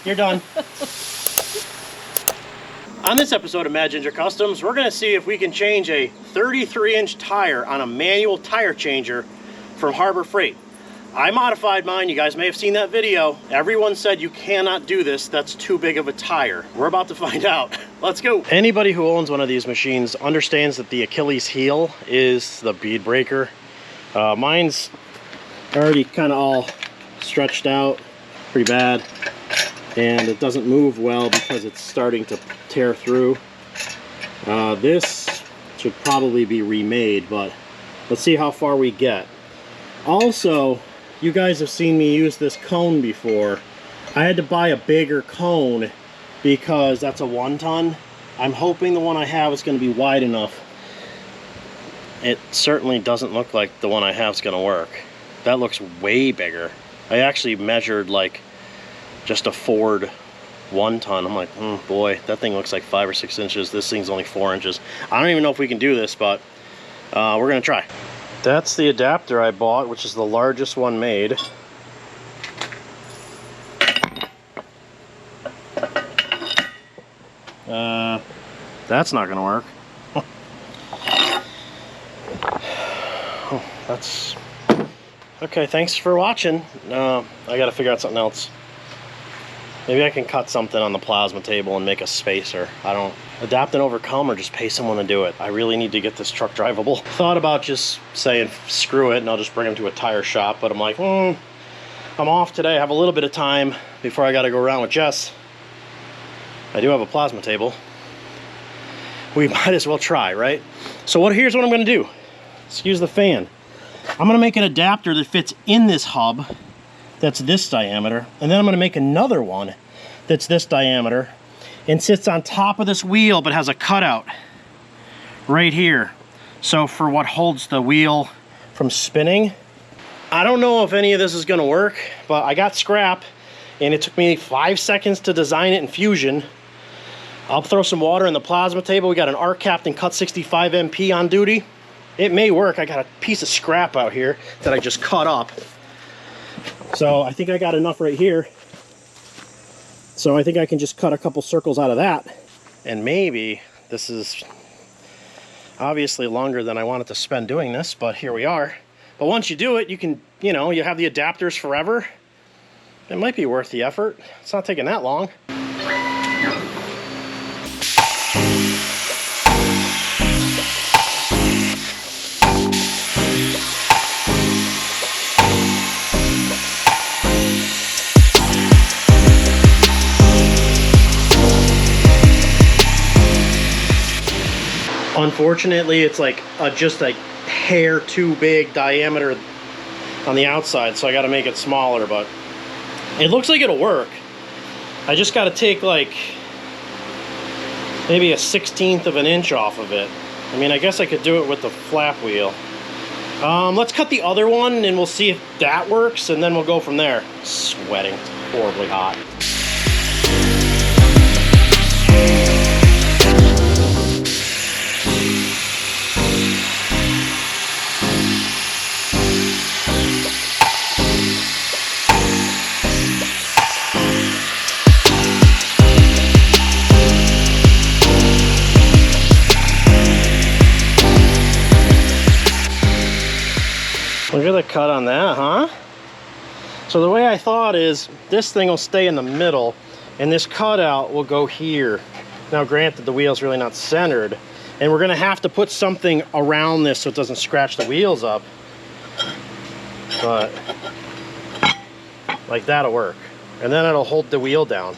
You're done. On this episode of Mad Ginger Customs, we're going to see if we can change a 33-inch tire on a manual tire changer from Harbor Freight. I modified mine. You guys may have seen that video. Everyone said you cannot do this. That's too big of a tire. We're about to find out. Let's go. Anybody who owns one of these machines understands that the Achilles heel is the bead breaker. Mine's already kind of all stretched out pretty bad, and it doesn't move well because it's starting to tear through. This should probably be remade, but let's see how far we get. Also, you guys have seen me use this cone before. I had to buy a bigger cone because that's a 1-ton. I'm hoping the one I have is going to be wide enough. It certainly doesn't look like the one I have is going to work. That looks way bigger. I actually measured like just a Ford 1-ton. I'm like, boy, that thing looks like 5 or 6 inches. This thing's only 4 inches. I don't even know if we can do this, but we're going to try. That's the adapter I bought, which is the largest one made. That's not going to work. Oh, that's... Okay, thanks for watching. I got to figure out something else. Maybe I can cut something on the plasma table and make a spacer. I don't... Adapt and overcome, or just pay someone to do it. I really need to get this truck drivable. Thought about just saying screw it and I'll just bring him to a tire shop, but I'm like, I'm off today. I have a little bit of time before I got to go around with Jess. I do have a plasma table. We might as well try, right? So here's what I'm going to do. Excuse the fan. I'm going to make an adapter that fits in this hub that's this diameter, and then I'm going to make another one that's this diameter and sits on top of this wheel but has a cutout right here. So for what holds the wheel from spinning. I don't know if any of this is going to work, but I got scrap and it took me 5 seconds to design it in Fusion. I'll throw some water in the plasma table. We got an Arccaptain CUT65 MP on duty. It may work. I got a piece of scrap out here that I just cut up. So I think I got enough right here. So I think I can just cut a couple circles out of that. And maybe this is obviously longer than I wanted to spend doing this, but here we are. But once you do it, you can, you have the adapters forever. It might be worth the effort. It's not taking that long. Unfortunately, it's like just a hair too big diameter on the outside, so I got to make it smaller, but it looks like it'll work. I just got to take like maybe a 1/16 of an inch off of it. I mean, I guess I could do it with the flap wheel. Let's cut the other one and we'll see if that works, and then we'll go from there. Sweating, it's horribly hot. Look at the cut on that, huh? So the way I thought is this thing will stay in the middle and this cutout will go here. Now granted, the wheel's really not centered, and we're gonna have to put something around this so it doesn't scratch the wheels up. But like that'll work. And then it'll hold the wheel down,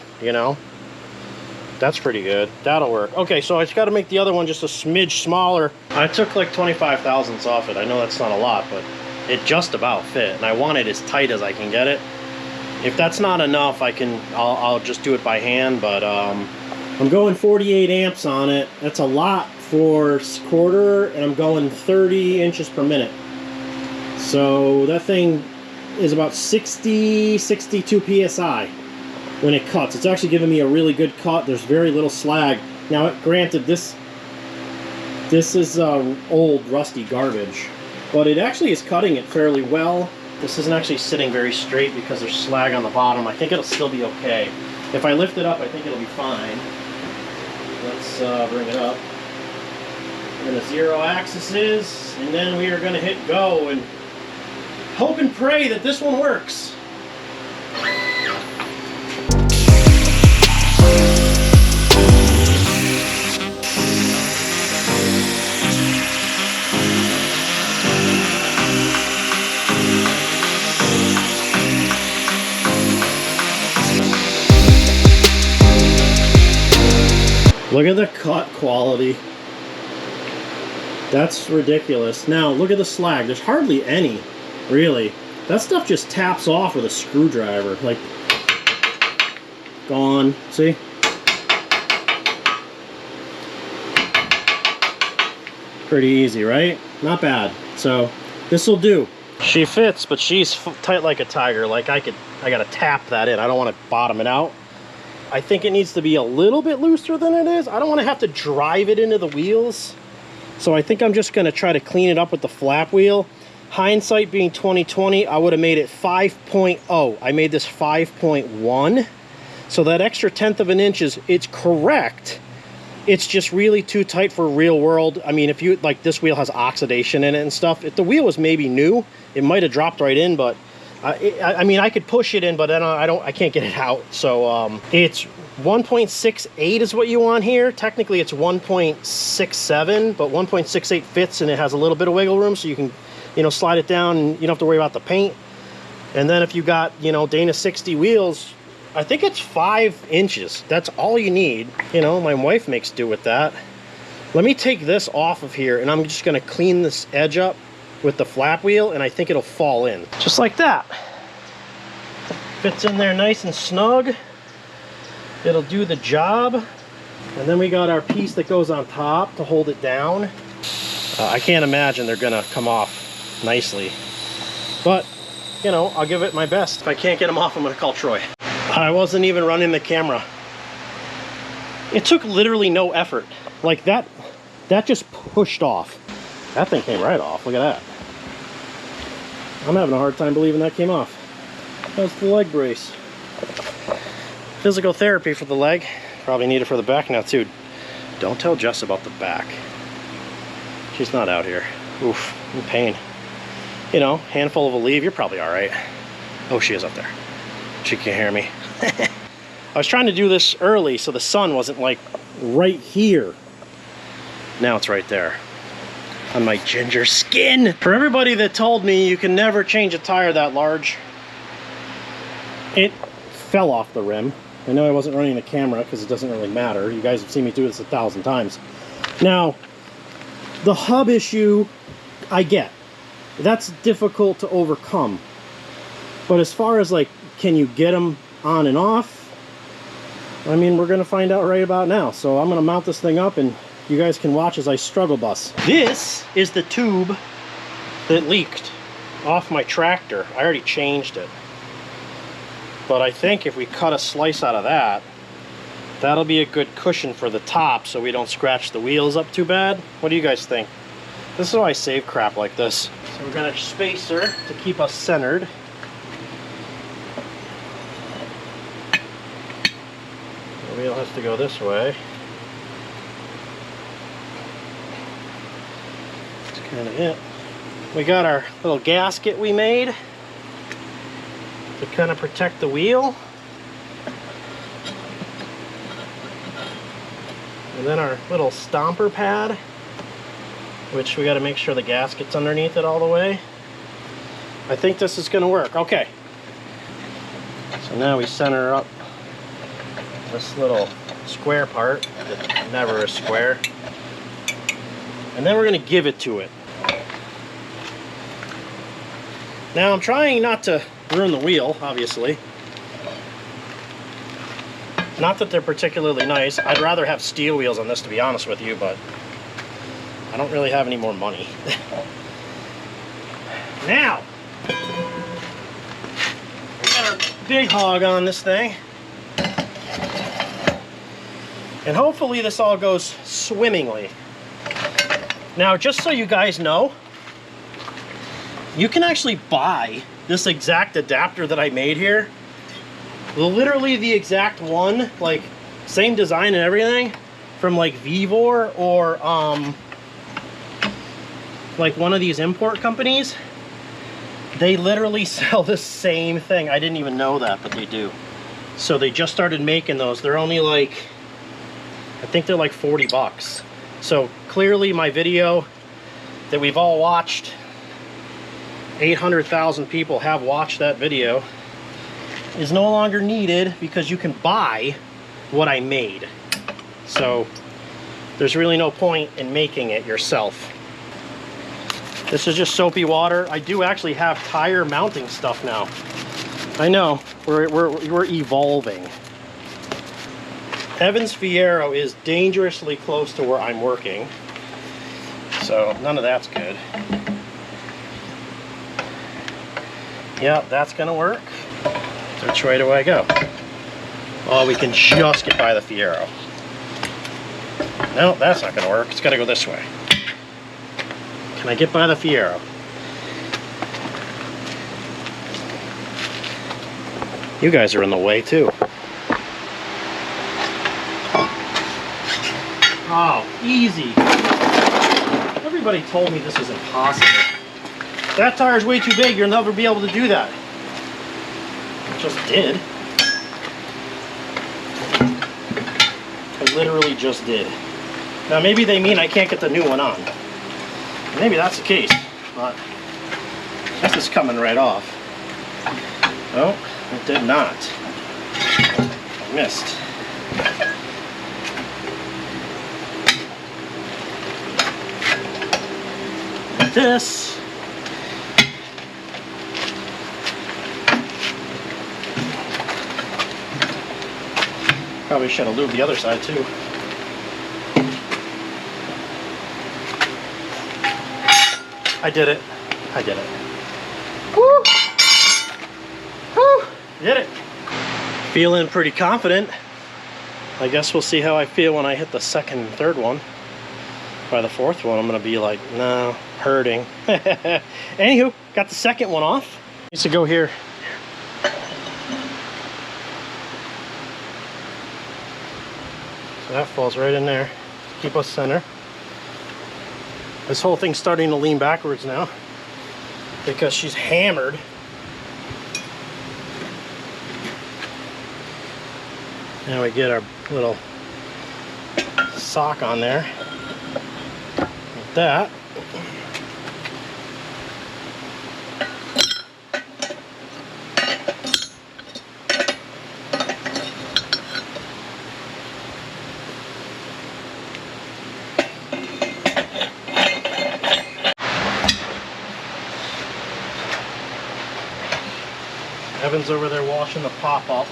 That's pretty good. That'll work. Okay, so I just got to make the other one just a smidge smaller. I took like 25 thousandths off it. I know that's not a lot, but it just about fit, and I want it as tight as I can get it. If that's not enough, I'll just do it by hand, but I'm going 48 amps on it. That's a lot for quarter, and I'm going 30 inches per minute. So that thing is about 62 PSI when it cuts. It's actually giving me a really good cut. There's very little slag. Now, granted, this is old, rusty garbage, but it actually is cutting it fairly well. This isn't actually sitting very straight because there's slag on the bottom. I think it'll still be okay. If I lift it up, I think it'll be fine. Let's bring it up. And the 0 axis is, and then we are going to hit go and hope and pray that this one works. Look at the cut quality. That's ridiculous. Now look at the slag. There's hardly any, really. That stuff just taps off with a screwdriver. Like, gone. See? Pretty easy, right? Not bad. So this will do. She fits, but she's tight like a tiger. Like I gotta tap that in. I don't want to bottom it out. I think it needs to be a little bit looser than it is. I don't want to have to drive it into the wheels. So I think I'm just going to try to clean it up with the flap wheel. Hindsight being 2020, I would have made it 5.0. I made this 5.1. So that extra 1/10 of an inch it's correct. It's just really too tight for real world. I mean, if you, like, this wheel has oxidation in it and stuff. If the wheel was maybe new, it might have dropped right in, but I mean, I could push it in, but then I can't get it out. So it's 1.68 is what you want here. Technically it's 1.67, but 1.68 fits, and it has a little bit of wiggle room, so you can, you know, slide it down and you don't have to worry about the paint. And then if you got, you know, Dana 60 wheels, I think it's 5 inches. That's all you need. You know, my wife makes do with that. Let me take this off of here, and I'm just gonna clean this edge up with the flap wheel, and I think it'll fall in. Just like that. Fits in there nice and snug. It'll do the job. And then we got our piece that goes on top to hold it down. I can't imagine they're gonna come off nicely. But, you know, I'll give it my best. If I can't get them off, I'm gonna call Troy. I wasn't even running the camera. It took literally no effort. Like that just pushed off. That thing came right off, look at that. I'm having a hard time believing that came off. That's the leg brace. Physical therapy for the leg. Probably need it for the back now too. Don't tell Jess about the back. She's not out here. Oof, in pain. You know, handful of a leave, you're probably all right. Oh, she is up there. She can hear me. I was trying to do this early so the sun wasn't like right here. Now it's right there. On my ginger skin. For everybody that told me you can never change a tire that large, it fell off the rim. I know I wasn't running the camera because it doesn't really matter. You guys have seen me do this 1,000 times. Now, the hub issue, I get. That's difficult to overcome. But as far as like, can you get them on and off? I mean, we're gonna find out right about now. So I'm gonna mount this thing up and you guys can watch as I struggle bus. This is the tube that leaked off my tractor. I already changed it. But I think if we cut a slice out of that, that'll be a good cushion for the top so we don't scratch the wheels up too bad. What do you guys think? This is why I save crap like this. So we're gonna spacer to keep us centered. The wheel has to go this way. Kind of it. We got our little gasket we made to kind of protect the wheel, and then our little stomper pad, which we got to make sure the gasket's underneath it all the way. I think this is going to work. Okay, so now we center up this little square part that never is square, and then we're going to give it to it. Now I'm trying not to ruin the wheel, obviously. Not that they're particularly nice. I'd rather have steel wheels on this, to be honest with you, but I don't really have any more money. Now, we got our big hog on this thing. And hopefully this all goes swimmingly. Now, just so you guys know, you can actually buy this exact adapter that I made here literally the exact one, like same design and everything, from like Vivor or like one of these import companies. They literally sell the same thing. I didn't even know that, but they do. So they just started making those. They're only like, I think they're like 40 bucks. So clearly my video that we've all watched, 800,000 people have watched that video, is no longer needed because you can buy what I made. So there's really no point in making it yourself. This is just soapy water. I do actually have tire mounting stuff now. I know, we're evolving. Evans Fierro is dangerously close to where I'm working, so none of that's good. Yeah, that's gonna work. So which way do I go? Oh, we can just get by the Fierro. No, that's not gonna work. It's gotta go this way. Can I get by the Fierro? You guys are in the way too. Oh, easy. Everybody told me this was impossible. That tire's way too big, you'll never be able to do that. I just did. I literally just did. Now maybe they mean I can't get the new one on. Maybe that's the case, but this is coming right off. Oh, it did not. I missed. This probably should have lubed the other side too. I did it. I did it. Woo! Woo! Did it. Feeling pretty confident. I guess we'll see how I feel when I hit the second and third one. By the fourth one, I'm gonna be like, no, hurting. Anywho, got the second one off. Needs to go here. So that falls right in there. Keep us center. This whole thing's starting to lean backwards now because she's hammered. Now we get our little sock on there. Like that. Evan's over there washing the pop up.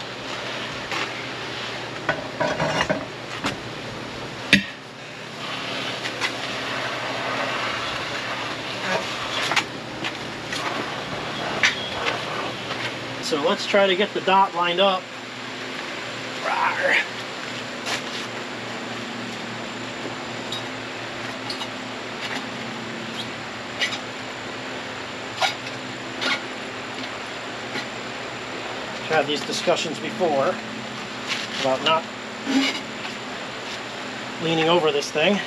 So let's try to get the dot lined up. Rawr. Had these discussions before about not leaning over this thing.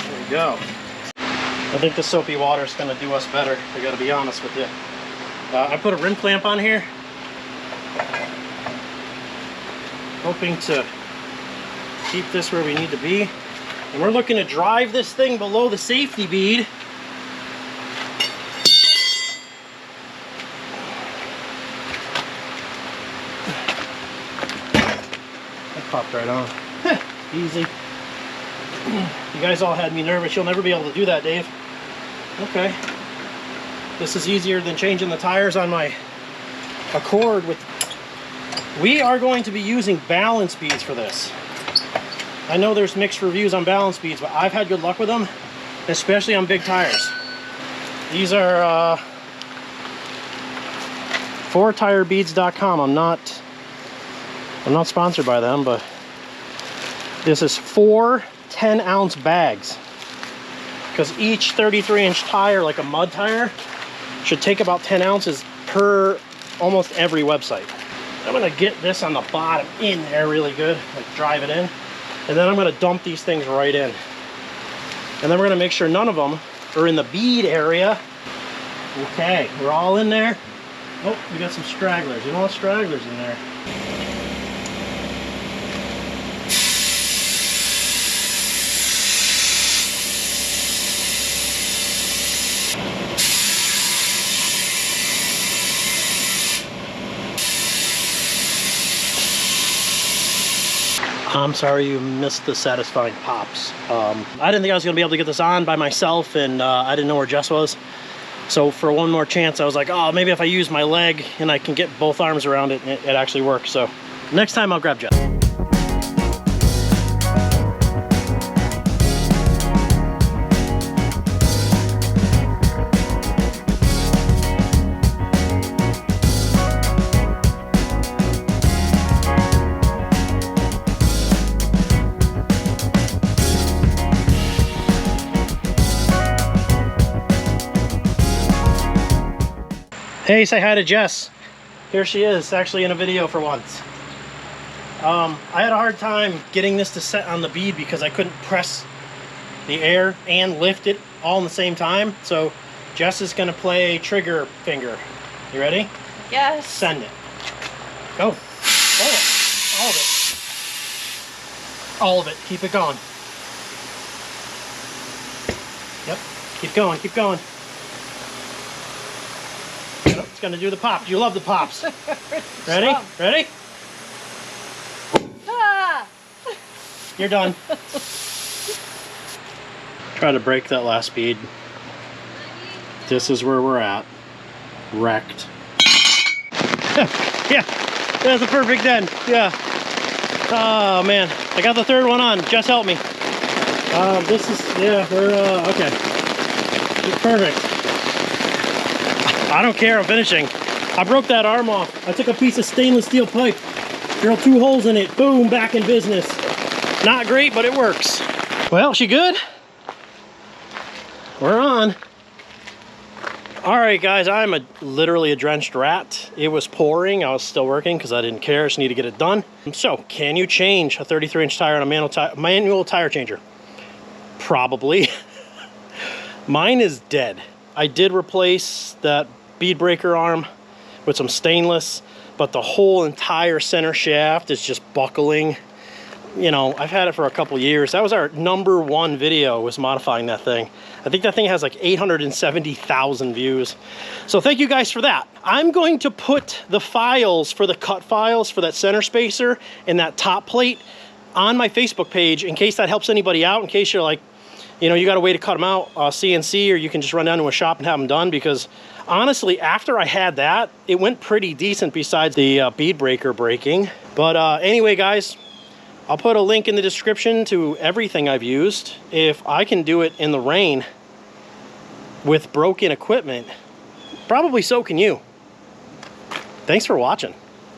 There we go. I think the soapy water is going to do us better. I got to be honest with you. I put a rim clamp on here, hoping to keep this where we need to be. And we're looking to drive this thing below the safety bead. That popped right on. Easy. You guys all had me nervous. You'll never be able to do that, Dave. Okay. This is easier than changing the tires on my Accord. We are going to be using balance beads for this. I know there's mixed reviews on balance beads, but I've had good luck with them, especially on big tires. These are 4tirebeads.com. I'm not sponsored by them, but this is 4 10-ounce bags, because each 33-inch tire, like a mud tire, should take about 10 ounces per almost every website. I'm gonna get this on the bottom in there really good, like drive it in, and then I'm gonna dump these things right in. And then we're gonna make sure none of them are in the bead area. Okay, we're all in there. Oh, we got some stragglers. You don't want stragglers in there. I'm sorry you missed the satisfying pops. I didn't think I was gonna be able to get this on by myself, and I didn't know where Jess was. So for one more chance, I was like, oh, maybe if I use my leg and I can get both arms around it, it actually works. So next time I'll grab Jess. Hey, say hi to Jess. Here she is, actually in a video for once. I had a hard time getting this to set on the bead because I couldn't press the air and lift it all in the same time. So Jess is gonna play trigger finger. You ready? Yes. Send it. Go. All of it. All of it. Keep it going. Yep. Keep going. Keep going. It's gonna do the pop. You love the pops. Ready? Ready? Ah! You're done. Try to break that last bead. This is where we're at. Wrecked. Yeah, that's a perfect end. Yeah. Oh man, I got the third one on. Just help me. This is, yeah, we're okay. Perfect. I don't care, I'm finishing. I broke that arm off. I took a piece of stainless steel pipe, drilled 2 holes in it, boom, back in business. Not great, but it works. Well, she good? We're on. All right, guys, I'm literally a drenched rat. It was pouring, I was still working because I didn't care, just need to get it done. So, can you change a 33-inch tire on a manual tire changer? Probably. Mine is dead. I did replace that bead breaker arm with some stainless, but the whole entire center shaft is just buckling. You know, I've had it for a couple years. That was our #1 video, was modifying that thing. I think that thing has like 870,000 views. So thank you guys for that. I'm going to put the files for the cut files for that center spacer and that top plate on my Facebook page in case that helps anybody out, in case you're like, you know, you got a way to cut them out CNC, or you can just run down to a shop and have them done, because honestly, after I had that, it went pretty decent besides the bead breaker breaking. But anyway, guys, I'll put a link in the description to everything I've used. If I can do it in the rain with broken equipment, probably so can you. Thanks for watching.